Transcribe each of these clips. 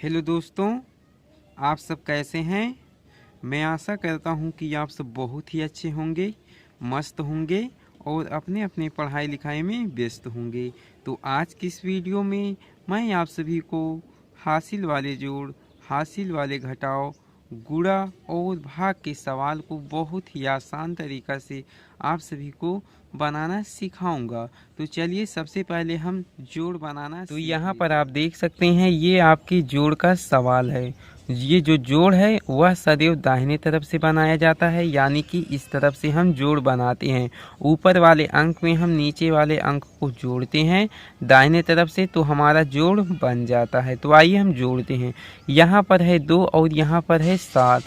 Hello दोस्तों, आप सब कैसे हैं। मैं आशा करता हूं कि आप सब बहुत ही अच्छे होंगे, मस्त होंगे और अपने अपने पढ़ाई लिखाई में व्यस्त होंगे। तो आज की इस वीडियो में मैं आप सभी को हासिल वाले जोड़, हासिल वाले घटाव, गुणा और भाग के सवाल को बहुत ही आसान तरीक़ा से आप सभी को बनाना सिखाऊंगा। तो चलिए सबसे पहले हम जोड़ बनाना। तो यहाँ पर आप देख सकते हैं ये आपके जोड़ का सवाल है। ये जो जोड़ है वह सदैव दाहिने तरफ से बनाया जाता है, यानी कि इस तरफ से हम जोड़ बनाते हैं। ऊपर वाले अंक में हम नीचे वाले अंक को जोड़ते हैं दाहिने तरफ से, तो हमारा जोड़ बन जाता है। तो आइए हम जोड़ते हैं। यहाँ पर है 2 और यहाँ पर है 7।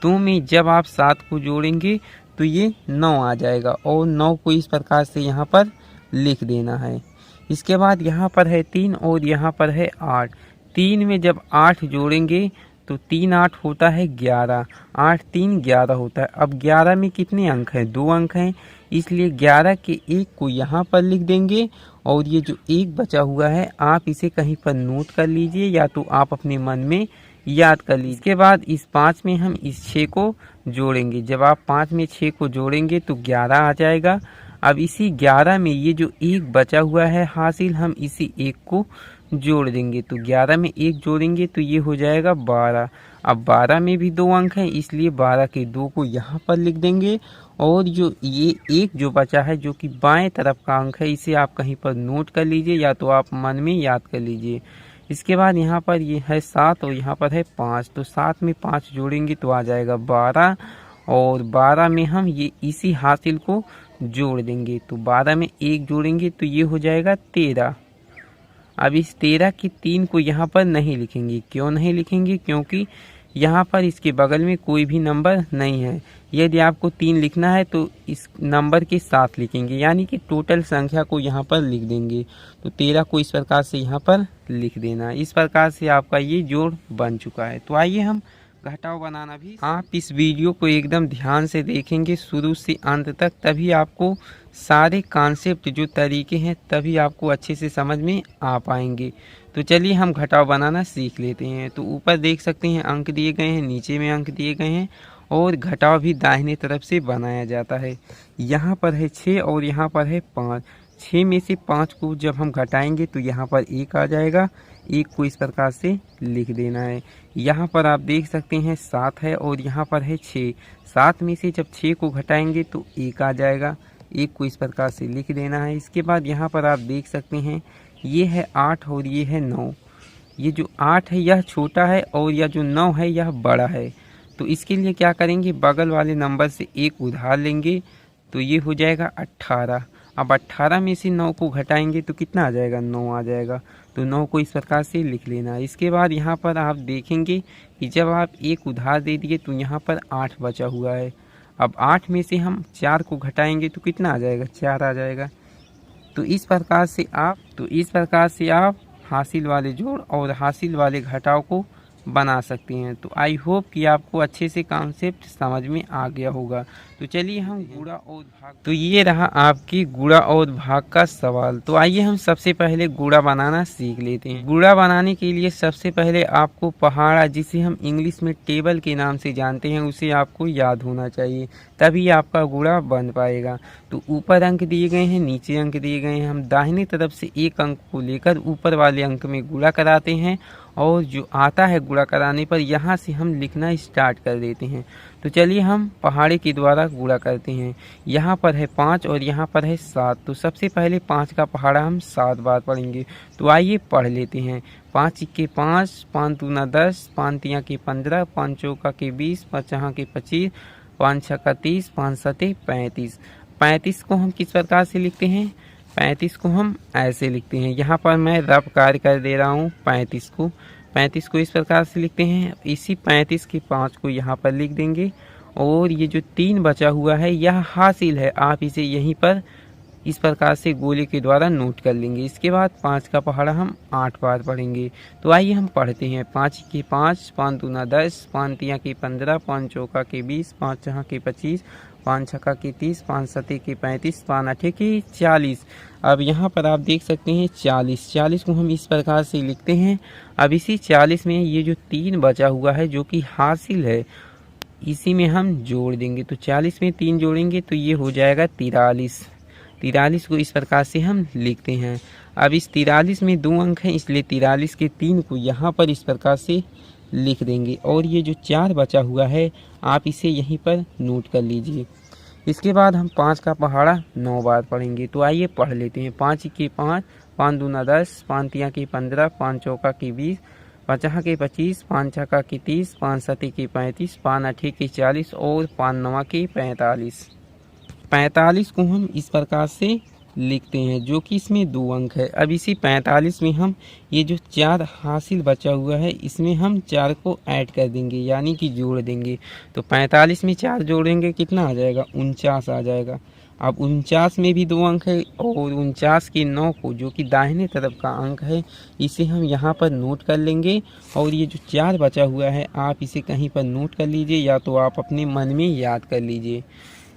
2 में जब आप 7 को जोड़ेंगे तो ये 9 आ जाएगा और 9 को इस प्रकार से यहाँ पर लिख देना है। इसके बाद यहाँ पर है 3 और यहाँ पर है 8। 3 में जब 8 जोड़ेंगे तो 3 8 होता है 11। 8 3 11 होता है। अब 11 में कितने अंक हैं? 2 अंक हैं, इसलिए 11 के 1 को यहाँ पर लिख देंगे और ये जो 1 बचा हुआ है आप इसे कहीं पर नोट कर लीजिए या तो आप अपने मन में याद कर लीजिए। इसके बाद इस 5 में हम इस 6 को जोड़ेंगे। जब आप 5 में 6 को जोड़ेंगे तो 11 आ जाएगा। अब इसी 11 में ये जो 1 बचा हुआ है हासिल, हम इसी 1 को जोड़ देंगे। तो 11 में 1 जोड़ेंगे तो ये हो जाएगा 12। अब 12 में भी 2 अंक हैं, इसलिए 12 के 2 को यहाँ पर लिख देंगे और जो ये 1 जो बचा है जो कि बाएं तरफ का अंक है, इसे आप कहीं पर नोट कर लीजिए या तो आप मन में याद कर लीजिए। इसके बाद यहाँ पर ये है 7 और यहाँ पर है 5। तो 7 में 5 जोड़ेंगे तो आ जाएगा 12 और 12 में हम ये इसी हासिल को जोड़ देंगे। तो 12 में 1 जोड़ेंगे तो ये हो जाएगा 13। अब इस 13 की 3 को यहाँ पर नहीं लिखेंगे। क्यों नहीं लिखेंगे? क्योंकि यहाँ पर इसके बगल में कोई भी नंबर नहीं है। यदि आपको 3 लिखना है तो इस नंबर के साथ लिखेंगे, यानी कि टोटल संख्या को यहाँ पर लिख देंगे। तो 13 को इस प्रकार से यहाँ पर लिख देना। इस प्रकार से आपका ये जोड़ बन चुका है। तो आइए हम घटाव बनाना भी। आप इस वीडियो को एकदम ध्यान से देखेंगे शुरू से अंत तक, तभी आपको सारे कॉन्सेप्ट जो तरीके हैं तभी आपको अच्छे से समझ में आ पाएंगे। तो चलिए हम घटाव बनाना सीख लेते हैं। तो ऊपर देख सकते हैं अंक दिए गए हैं, नीचे में अंक दिए गए हैं और घटाव भी दाहिने तरफ से बनाया जाता है। यहाँ पर है 6 और यहाँ पर है 5। 6 में से 5 को जब हम घटाएंगे तो यहाँ पर 1 आ जाएगा। 1 को इस प्रकार से लिख देना है। यहाँ पर आप देख सकते हैं 7 है और यहाँ पर है 6। 7 में से जब 6 को घटाएंगे तो 1 आ जाएगा। 1 को इस प्रकार से लिख देना है। इसके बाद यहाँ पर आप देख सकते हैं ये है 8 और ये है 9। ये जो 8 है यह छोटा है और यह जो 9 है यह बड़ा है। तो इसके लिए क्या करेंगे, बगल वाले नंबर से 1 उधार लेंगे तो ये हो जाएगा 18। अब 18 में से 9 को घटाएंगे तो कितना आ जाएगा? 9 आ जाएगा। तो 9 को इस प्रकार से लिख लेना। इसके बाद यहाँ पर आप देखेंगे कि जब आप 1 उधार दे दिए तो यहाँ पर 8 बचा हुआ है। अब 8 में से हम 4 को घटाएंगे तो कितना आ जाएगा? 4 आ जाएगा। तो इस प्रकार से आप हासिल वाले जोड़ और हासिल वाले घटाव को बना सकते हैं। तो आई होप कि आपको अच्छे से कॉन्सेप्ट समझ में आ गया होगा। तो चलिए हम गुणा और भाग। तो ये रहा आपकी गुणा और भाग का सवाल। तो आइए हम सबसे पहले गुणा बनाना सीख लेते हैं। गुणा बनाने के लिए सबसे पहले आपको पहाड़ा, जिसे हम इंग्लिश में टेबल के नाम से जानते हैं, उसे आपको याद होना चाहिए, तभी आपका गुणा बन पाएगा। तो ऊपर अंक दिए गए हैं, नीचे अंक दिए गए हैं। हम दाहिने तरफ से एक अंक को लेकर ऊपर वाले अंक में गुणा कराते हैं और जो आता है गुणा कराने पर यहाँ से हम लिखना स्टार्ट कर देते हैं। तो चलिए हम पहाड़े के द्वारा गुणा करते हैं। यहाँ पर है 5 और यहाँ पर है 7। तो सबसे पहले 5 का पहाड़ा हम 7 बार पढ़ेंगे। तो आइए पढ़ लेते हैं। 5 के 5, 5 दूना 10, 5 तिया के 15, 5 चौका के 20, 5 छहा के 25, 5 छक्का 30, 5 सते 35। 35 को हम किस प्रकार से लिखते हैं? 35 को हम ऐसे लिखते हैं। यहाँ पर मैं रफ कार्य कर दे रहा हूँ। 35 को इस प्रकार से लिखते हैं। इसी 35 के 5 को यहाँ पर लिख देंगे और ये जो 3 बचा हुआ है यह हासिल है, आप इसे यहीं पर इस प्रकार से गोले के द्वारा नोट कर लेंगे। इसके बाद 5 का पहाड़ा हम 8 बार पढ़ेंगे। तो आइए हम पढ़ते हैं। 5 के 5, 5 दूना 10, 5 तिया के 15, 5 चौका के 20, 5 छहा के 25, 5 छक्का के 30, 5 सते के 35, 5 आठे के 40। अब यहाँ पर आप देख सकते हैं 40 को हम इस प्रकार से लिखते हैं। अब इसी 40 में ये जो 3 बचा हुआ है जो कि हासिल है, इसी में हम जोड़ देंगे। तो 40 में 3 जोड़ेंगे तो ये हो जाएगा 43 को इस प्रकार से हम लिखते हैं। अब इस 43 में 2 अंक हैं, इसलिए 43 के 3 को यहाँ पर इस प्रकार से लिख देंगे। और ये जो 4 बचा हुआ है आप इसे यहीं पर नोट कर लीजिए। इसके बाद हम 5 का पहाड़ा 9 बार पढ़ेंगे। तो आइए पढ़ लेते हैं। 5 के 5, 5 दूना 10, 5 तिया के 15, 5 चौका के 20, 5 छहा के 25, 5 छक्का के 30, 5 सते के 35, 5 आठे के 40 और 5 नवा के 45। 45 को हम इस प्रकार से लिखते हैं जो कि इसमें 2 अंक है। अब इसी 45 में हम ये जो 4 हासिल बचा हुआ है इसमें हम 4 को ऐड कर देंगे, यानी कि जोड़ देंगे। तो 45 में 4 जोड़ेंगे कितना आ जाएगा? 49 आ जाएगा। अब 49 में भी 2 अंक है और 49 के 9 को जो कि दाहिने तरफ का अंक है इसे हम यहाँ पर नोट कर लेंगे। और ये जो 4 बचा हुआ है आप इसे कहीं पर नोट कर लीजिए या तो आप अपने मन में याद कर लीजिए।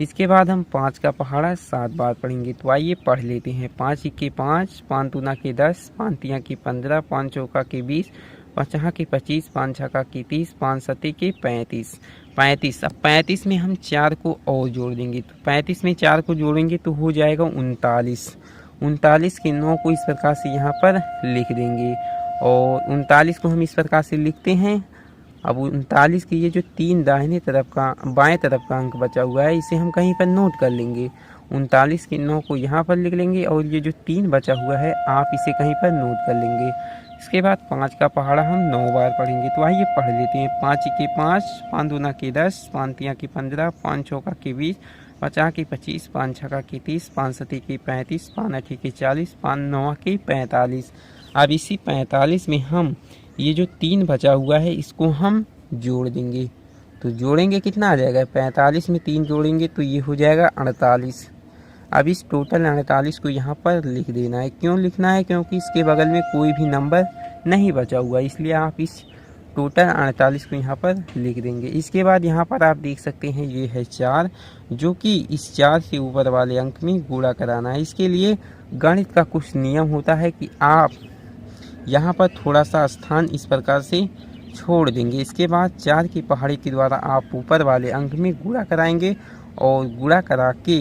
इसके बाद हम 5 का पहाड़ा 7 बार पढ़ेंगे। तो आइए पढ़ लेते हैं। 5 के 5, 5 दूना के 10, 5 तिया के 15, 5 चौका के 20, 5 छहा के 25, 5 छक्का के 30, 5 सते के 35। अब 35 में हम 4 को और जोड़ देंगे। तो 35 में 4 को जोड़ेंगे तो हो जाएगा 39 के 9 को इस प्रकार से यहाँ पर लिख देंगे। और 39 को हम इस प्रकार से लिखते हैं। अब 39 की ये जो 3 दाहिने तरफ का बाएं तरफ का अंक बचा हुआ है इसे हम कहीं पर नोट कर लेंगे। 39 के 9 को यहाँ पर लिख लेंगे और ये जो 3 बचा हुआ है आप इसे कहीं पर नोट कर लेंगे। इसके बाद 5 का पहाड़ा हम 9 बार पढ़ेंगे। तो आइए पढ़ लेते हैं। 5 के 5, 5 दूना के 10, 5 तिया के 15, 5 चौका के 20, 5 छहा के 25, 5 छक्का के 30, 5 सते के 35, 5 आठे के 40, 5 नवा के 45। अब इसी 45 में हम ये जो 3 बचा हुआ है इसको हम जोड़ देंगे। तो जोड़ेंगे कितना आ जाएगा? 45 में 3 जोड़ेंगे तो ये हो जाएगा 48। अब इस टोटल 48 को यहाँ पर लिख देना है। क्यों लिखना है? क्योंकि इसके बगल में कोई भी नंबर नहीं बचा हुआ, इसलिए आप इस टोटल 48 को यहाँ पर लिख देंगे। इसके बाद यहाँ पर आप देख सकते हैं ये है 4, जो कि इस 4 से ऊपर वाले अंक में गुणा कराना है। इसके लिए गणित का कुछ नियम होता है कि आप यहाँ पर थोड़ा सा स्थान इस प्रकार से छोड़ देंगे। इसके बाद 4 के पहाड़े के द्वारा आप ऊपर वाले अंक में गुणा कराएंगे और गुणा करा के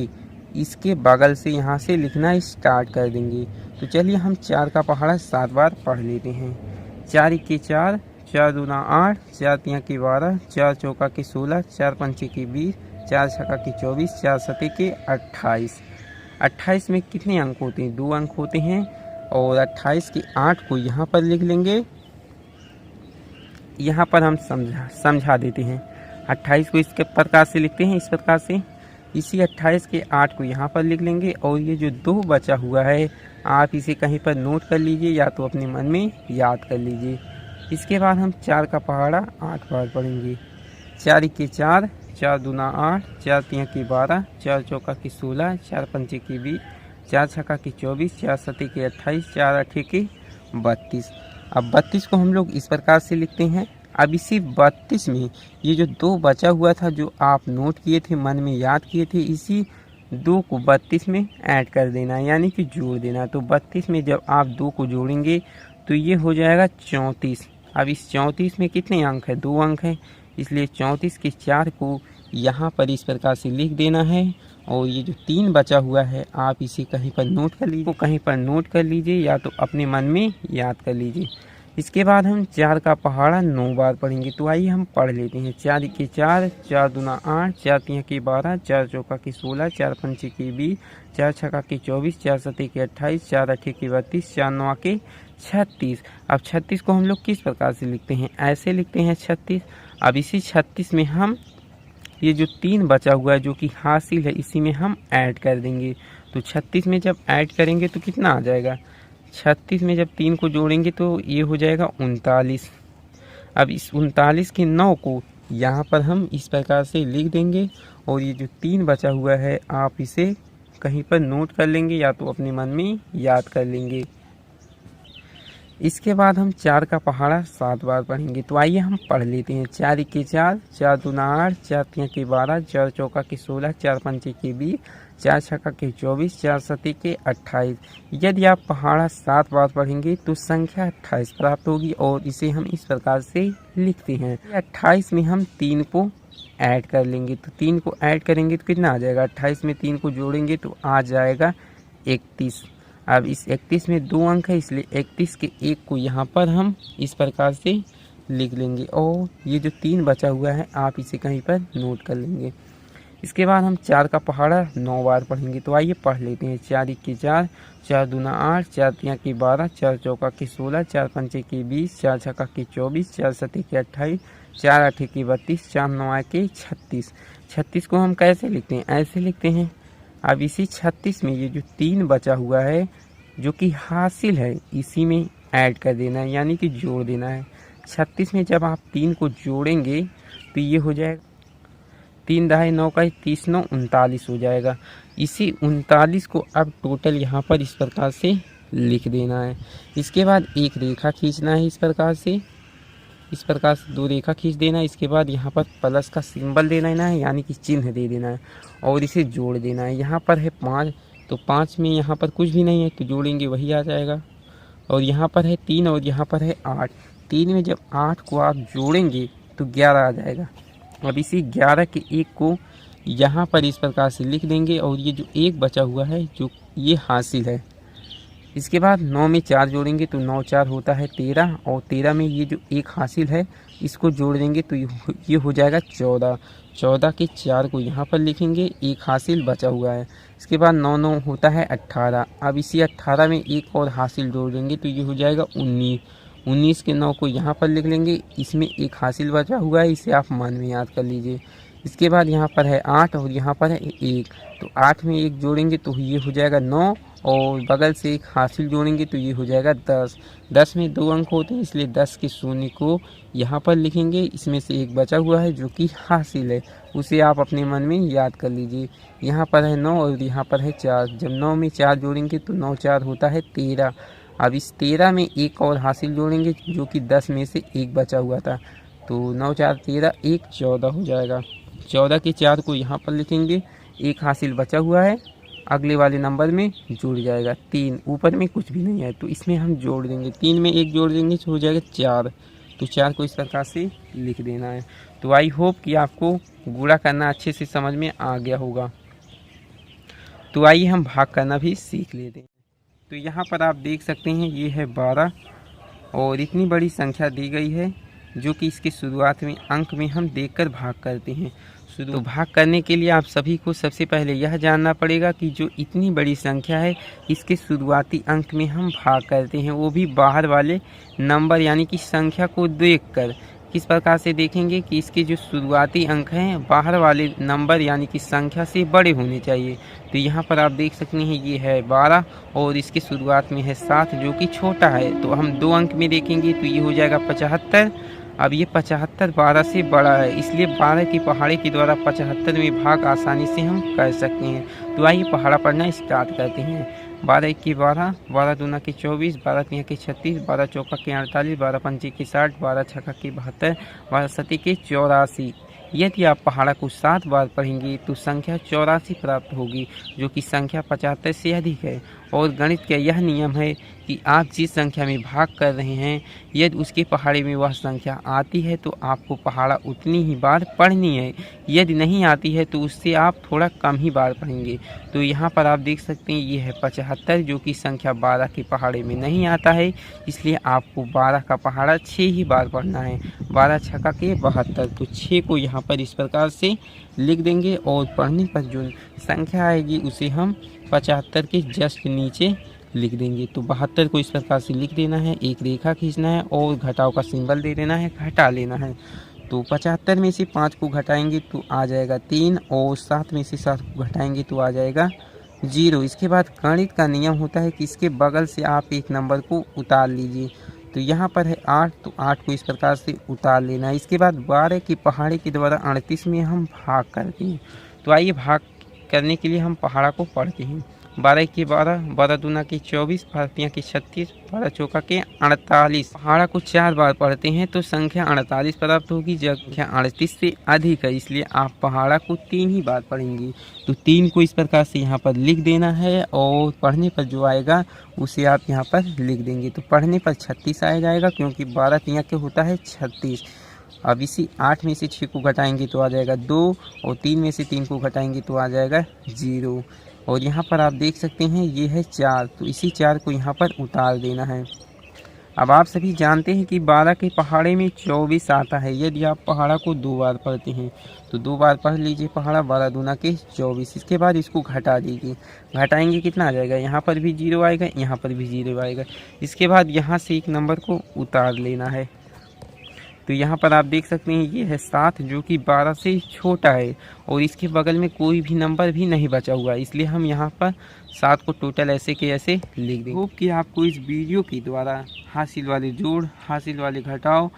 इसके बगल से यहाँ से लिखना स्टार्ट कर देंगे। तो चलिए हम 4 का पहाड़ा 7 बार पढ़ लेते हैं। 4 के 4, 4 दूना 8, 4 तिया के 12, 4 चौका के 16, 4 पंचे के 20, 4 छक्का के 24, 4 सते के 28। 28 में कितने अंक होते हैं? 2 अंक होते हैं। और 28 के 8 को यहाँ पर लिख लेंगे। यहाँ पर हम समझा देते हैं। 28 को इस प्रकार से लिखते हैं, इस प्रकार से। इसी 28 के 8 को यहाँ पर लिख लेंगे। और ये जो 2 बचा हुआ है आप इसे कहीं पर नोट कर लीजिए या तो अपने मन में याद कर लीजिए। इसके बाद हम 4 का पहाड़ा 8 बार पढ़ेंगे। 4 के 4, 4 दूना 8, 4 तिया के 12, 4 चौका के 16, 4 पंचे के 20, 4 छक्का के 24, 4 सते के 28, 4 आठे के 32। अब 32 को हम लोग इस प्रकार से लिखते हैं। अब इसी 32 में ये जो 2 बचा हुआ था जो आप नोट किए थे, मन में याद किए थे, इसी 2 को 32 में ऐड कर देना है, यानी कि जोड़ देना। तो 32 में जब आप 2 को जोड़ेंगे तो ये हो जाएगा 34। अब इस 34 में कितने अंक है? 2 अंक है, इसलिए 34 के 4 को यहाँ पर इस प्रकार से लिख देना है। और ये जो 3 बचा हुआ है आप इसे कहीं पर नोट कर लीजिए, कहीं पर नोट कर लीजिए या तो अपने मन में याद कर लीजिए। इसके बाद हम 4 का पहाड़ा 9 बार पढ़ेंगे। तो आइए हम पढ़ लेते हैं। 4 के 4, 4 दूना 8, 4 तिया के 12, 4 चौका के 16, 4 पंचे के 20, 4 छक्का के 24, 4 सते के 28, 4 आठे के 32, 4 नवा के 36। अब 36 को हम लोग किस प्रकार से लिखते हैं? ऐसे लिखते हैं 36। अब इसी 36 में हम ये जो 3 बचा हुआ है जो कि हासिल है इसी में हम ऐड कर देंगे। तो 36 में जब ऐड करेंगे तो कितना आ जाएगा? 36 में जब 3 को जोड़ेंगे तो ये हो जाएगा 39। अब इस 39 के 9 को यहाँ पर हम इस प्रकार से लिख देंगे। और ये जो 3 बचा हुआ है आप इसे कहीं पर नोट कर लेंगे या तो अपने मन में याद कर लेंगे। इसके बाद हम 4 का पहाड़ा 7 बार पढ़ेंगे। तो आइए हम पढ़ लेते हैं। 4 इक्के 4, 4 दूना 8, 4 तिया के 12, 4 चौका के 16, 4 पंचे के 20, 4 छक्का के 24, 4 सती के 28। यदि आप पहाड़ा 7 बार पढ़ेंगे तो संख्या 28 प्राप्त होगी और इसे हम इस प्रकार से लिखते हैं। 28 में हम 3 को ऐड कर लेंगे। तो 3 को ऐड करेंगे तो कितना आ जाएगा? 28 में 3 को जोड़ेंगे तो आ जाएगा 31। अब इस 31 में 2 अंक है, इसलिए 31 के 1 को यहाँ पर हम इस प्रकार से लिख लेंगे और ये जो 3 बचा हुआ है आप इसे कहीं पर नोट कर लेंगे। इसके बाद हम 4 का पहाड़ा 9 बार पढ़ेंगे। तो आइए पढ़ लेते हैं। 4 इक्के 4, 4 दूना 8, 4 तिया के 12, 4 चौका के 16, 4 पंचे के 20, 4 छक्का के 24, 4 सती के 28, 4 आठे के 32, 4 नौ के 36। 36 को हम कैसे लिखते हैं? ऐसे लिखते हैं। अब इसी 36 में ये जो 3 बचा हुआ है जो कि हासिल है, इसी में ऐड कर देना है, यानी कि जोड़ देना है। 36 में जब आप 3 को जोड़ेंगे तो ये हो जाएगा 3 दहाई 9 का 30 9 39 हो जाएगा। इसी 39 को अब टोटल यहाँ पर इस प्रकार से लिख देना है। इसके बाद एक रेखा खींचना है इस प्रकार से 2 रेखा खींच देना है। इसके बाद यहाँ पर प्लस का सिंबल दे देना है, यानी कि चिन्ह दे देना है और इसे जोड़ देना है। यहाँ पर है 5, तो 5 में यहाँ पर कुछ भी नहीं है तो जोड़ेंगे वही आ जाएगा। और यहाँ पर है 3 और यहाँ पर है 8। 3 में जब 8 को आप जोड़ेंगे तो 11 आ जाएगा। अब इसी 11 के 1 को यहाँ पर इस प्रकार से लिख देंगे और ये जो 1 बचा हुआ है जो ये हासिल है। इसके बाद 9 में 4 जोड़ेंगे तो 9 4 होता है 13 और 13 में ये जो 1 हासिल है इसको जोड़ देंगे तो ये हो जाएगा 14। 14 के 4 को यहाँ पर लिखेंगे, 1 हासिल बचा हुआ है। इसके बाद 9 9 होता है 18। अब इसी 18 में 1 और हासिल जोड़ देंगे तो ये हो जाएगा 19। 19 के 9 को यहाँ पर लिख लेंगे, इसमें 1 हासिल बचा हुआ है, इसे आप मन में याद कर लीजिए। इसके बाद यहाँ पर है 8 और यहाँ पर है 1, तो 8 में 1 जोड़ेंगे तो ये हो जाएगा 9 और बगल से 1 हासिल जोड़ेंगे तो ये हो जाएगा 10। 10 में 2 अंक होते हैं, इसलिए 10 के शून्य को यहाँ पर लिखेंगे। इसमें से 1 बचा हुआ है जो कि हासिल है, उसे आप अपने मन में याद कर लीजिए। यहाँ पर है 9 और यहाँ पर है 4। जब 9 में 4 जोड़ेंगे तो 9 4 होता है 13। अब इस 13 में 1 और हासिल जोड़ेंगे जो कि 10 में से 1 बचा हुआ था, तो 9 4 13 1 14 हो जाएगा। 14 के 4 को यहाँ पर लिखेंगे, 1 हासिल बचा हुआ है, अगले वाले नंबर में जुड़ जाएगा 3। ऊपर में कुछ भी नहीं है तो इसमें हम जोड़ देंगे, 3 में 1 जोड़ देंगे तो हो जाएगा 4। तो 4 को इस प्रकार से लिख देना है। तो आई होप कि आपको गुणा करना अच्छे से समझ में आ गया होगा। तो आइए हम भाग करना भी सीख लेते हैं। तो यहाँ पर आप देख सकते हैं ये है 12 और इतनी बड़ी संख्या दी गई है जो कि इसके शुरुआत में अंक में हम देखकर भाग करते हैं। तो भाग करने के लिए आप सभी को सबसे पहले यह जानना पड़ेगा कि जो इतनी बड़ी संख्या है इसके शुरुआती अंक में हम भाग करते हैं, वो भी बाहर वाले नंबर यानी कि संख्या को देखकर। किस प्रकार से देखेंगे कि इसके जो शुरुआती अंक हैं बाहर वाले नंबर यानी कि संख्या से बड़े होने चाहिए। तो यहाँ पर आप देख सकते हैं ये है 12 और इसके शुरुआत में है 7 जो कि छोटा है, तो हम 2 अंक में देखेंगे तो ये हो जाएगा 75। अब ये 75 12 से बड़ा है, इसलिए 12 की पहाड़े के द्वारा 75 में भाग आसानी से हम कर सकते हैं। तो आइए पहाड़ा पढ़ना स्टार्ट करते हैं। 12 इक्के 12, 12 दूना के 24, 12 तिया के 36, 12 चौका के 48, 12 पंचे के 60, 12 छक्का के 72, 12 सती के 84। यदि आप पहाड़ा को 7 बार पढ़ेंगे तो संख्या 84 प्राप्त होगी जो कि संख्या 75 से अधिक है। और गणित का यह नियम है कि आप जिस संख्या में भाग कर रहे हैं यदि उसके पहाड़े में वह संख्या आती है तो आपको पहाड़ा उतनी ही बार पढ़नी है, यदि नहीं आती है तो उससे आप थोड़ा कम ही बार पढ़ेंगे। तो यहाँ पर आप देख सकते हैं ये है 75 जो कि संख्या 12 के पहाड़े में नहीं आता है, इसलिए आपको 12 का पहाड़ा 6 ही बार पढ़ना है। 12 छक्का के 72, तो 6 को यहाँ पर इस प्रकार से लिख देंगे और पढ़ने पर जो संख्या आएगी उसे हम 75 के जस्ट नीचे लिख देंगे। तो 72 को इस प्रकार से लिख देना है, एक रेखा खींचना है और घटाव का सिंबल दे देना है, घटा लेना है। तो 75 में से 5 को घटाएंगे तो आ जाएगा 3 और 7 में से 7 को घटाएंगे तो आ जाएगा 0। इसके बाद गणित का नियम होता है कि इसके बगल से आप एक नंबर को उतार लीजिए। तो यहाँ पर है 8, तो 8 को इस प्रकार से उतार लेना है। इसके बाद 12 की पहाड़ी के द्वारा 38 में हम भाग करते हैं। तो आइए भाग करने के लिए हम पहाड़ा को पढ़ते हैं। 12 के 12, 12 दूना के 24, 12 के 36, 12 चौका के 48। पहाड़ा को 4 बार पढ़ते हैं तो संख्या 48 प्राप्त होगी। जब संख्या 38 से अधिक है इसलिए आप पहाड़ा को 3 ही बार पढ़ेंगे। तो 3 को इस प्रकार से यहाँ पर लिख देना है और पढ़ने पर जो आएगा उसे आप यहाँ पर लिख देंगे। तो पढ़ने पर 36 आ जाएगा क्योंकि 12 तिया के होता है 36। अब इसी 8 में से 6 को घटाएंगे तो आ जाएगा 2 और 3 में से 3 को घटाएंगे तो आ जाएगा 0। और यहाँ पर आप देख सकते हैं ये है 4, तो इसी 4 को यहाँ पर उतार देना है। अब आप सभी जानते हैं कि 12 के पहाड़े में 24 आता है। यदि आप पहाड़ा को 2 बार पढ़ते हैं तो 2 बार पढ़ लीजिए पहाड़ा। 12 दूना के 24। इसके बाद इसको घटा दीजिए, घटाएंगे कितना आ जाएगा, यहाँ पर भी 0 आएगा, यहाँ पर भी 0 आएगा। इसके बाद यहाँ से एक नंबर को उतार लेना है। तो यहाँ पर आप देख सकते हैं ये है 7 जो कि 12 से छोटा है और इसके बगल में कोई भी नंबर भी नहीं बचा हुआ, इसलिए हम यहाँ पर 7 को टोटल ऐसे के ऐसे लिख देंगे। होप कि आपको इस वीडियो के द्वारा हासिल वाले जोड़, हासिल वाले घटाव,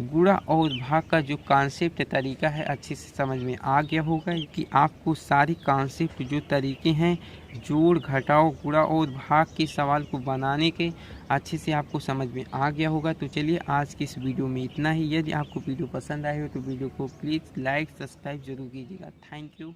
गुणा और भाग का जो कॉन्सेप्ट तरीका है अच्छे से समझ में आ गया होगा कि आपको सारे कॉन्सेप्ट जो तरीके हैं जोड़, घटाव, गुणा और भाग के सवाल को बनाने के अच्छे से आपको समझ में आ गया होगा। तो चलिए आज की इस वीडियो में इतना ही। यदि आपको वीडियो पसंद आए हो तो वीडियो को प्लीज़ लाइक सब्सक्राइब जरूर कीजिएगा। Thank you.